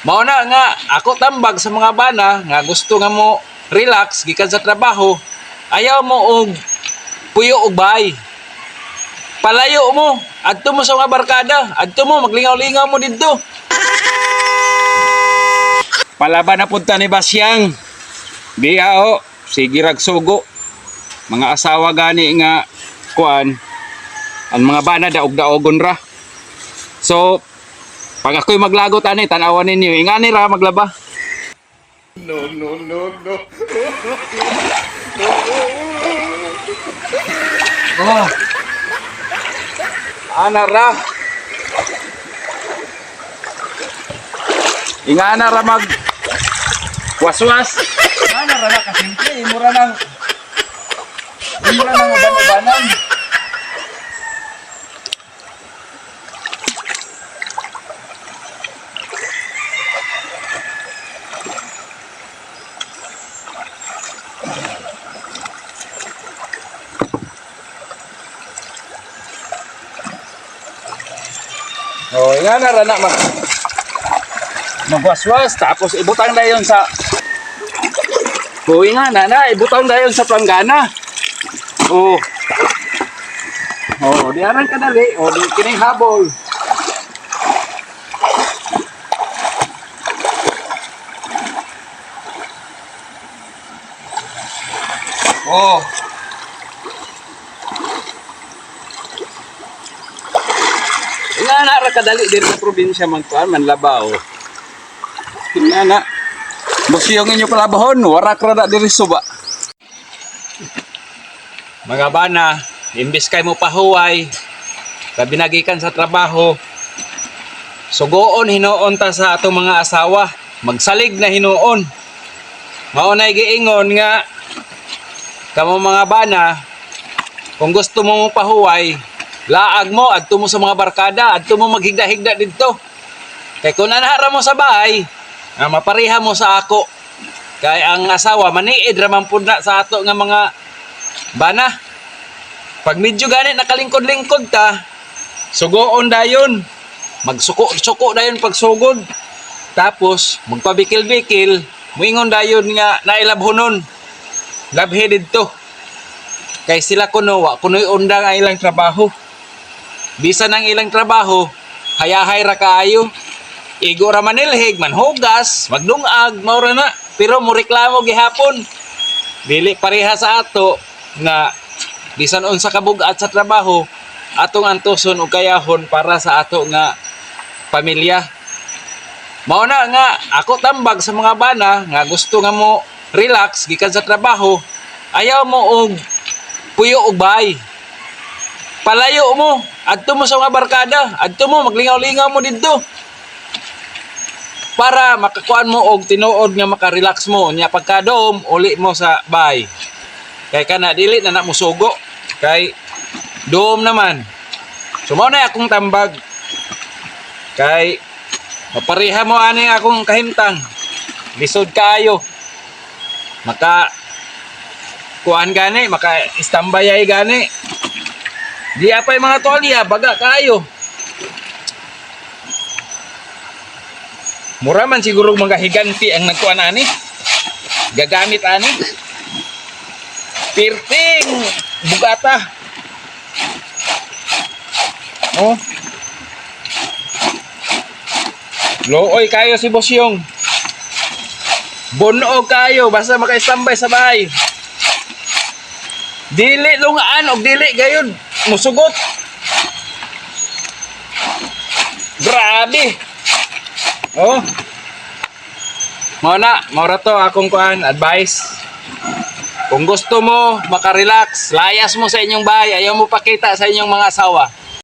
Mao na nga ako tambag sa mga bana nga gusto nga mo relax gikan sa trabaho. Ayaw mo og puyo og bahay. Palayo mo, adto mo sa mga barkada, adto mo maglingaw-lingaw mo didto. Palaban na punta ni Basyang. Di ho, sige ragsugo. Mga asawa gani nga kuan, ang mga bana daog-daogon ra. So, pag ako'y maglagot ani, tanawan ninyo, ingani ra maglaba. No, no, no, no. Oh. Ana ra. Ingana ra mag waswas. Ana ra na kasimple, imura nang uban-ubanan. Oh, ingana ra na magwaswas tapos ibutang dayon sa ingana na ibutang dayon sa planggana. Oh. Oh, di aran kadali. Oh, di kining habol. Oh. Ingana ra kadali diri sa probinsya man kuan man Labao. Ingana. Busiyong inyo kalabahon, warak ra na diri suba. Mga bana, imbis kay mo pahuway, kabinagikan sa trabaho, sugoon hinuon ta sa atong mga asawa, magsalig na hinuon. Maunay giingon nga, kamo mga bana, kung gusto mo pahuway, laag mo, adto mo sa mga barkada, adto mo maghigda-higda dito. Kay kung nanahara mo sa bahay, mapariha mo sa ako. Kay ang asawa, maniid raman po na sa ato nga mga bana. Pag medyo ganit nakalingkod-lingkod ta, sugoon dayon. Magsuko dayon pagsugod. Tapos, magpabikil-bikil, muingon dayon nga nailabhonon. Labhe dito. Kay sila kuno kuno'y undang ang ilang trabaho. Bisan ang ilang trabaho, hayahay ra kaayo. Igo ra manilhig, manhugas, magdungag, maura na. Pero mo reklamo gihapon. Dili pareha sa ato nga bisan unsa kabugat sa trabaho, atong antuson og kayahon para sa ato nga pamilya. Mao na nga ako tambag sa mga bana nga gusto nga mo relax gikan sa trabaho. Ayaw mo og puyo og bahay. Palayo mo, adto mo sa mga barkada, adto mo maglingaw-lingaw mo didto. Para makakuan mo og tinuod nga makarelax mo nya pagkadom uli mo sa bahay. Kay kana dili na mo sugo kay dom naman. So mao na akong tambag. Kay mapariha mo ani akong kahimtang. Lisod kaayo. Maka kuan gani, maka istambayay gani. Di apay mga tolya baga kaayo. Mura man siguro mga higanti ang nagkuan ani. Gagamit ani. Pirting bugata. Oh. Looy kayo si Bosyong. Bunog kayo basta maka-standby sa bahay. Dili lungaan og dili gayon musugot. Grabe. Oh. Mao ra to akong kuan advice. Kung gusto mo makarelax, layas mo sa inyong bahay, ayaw mo pakita sa inyong mga asawa.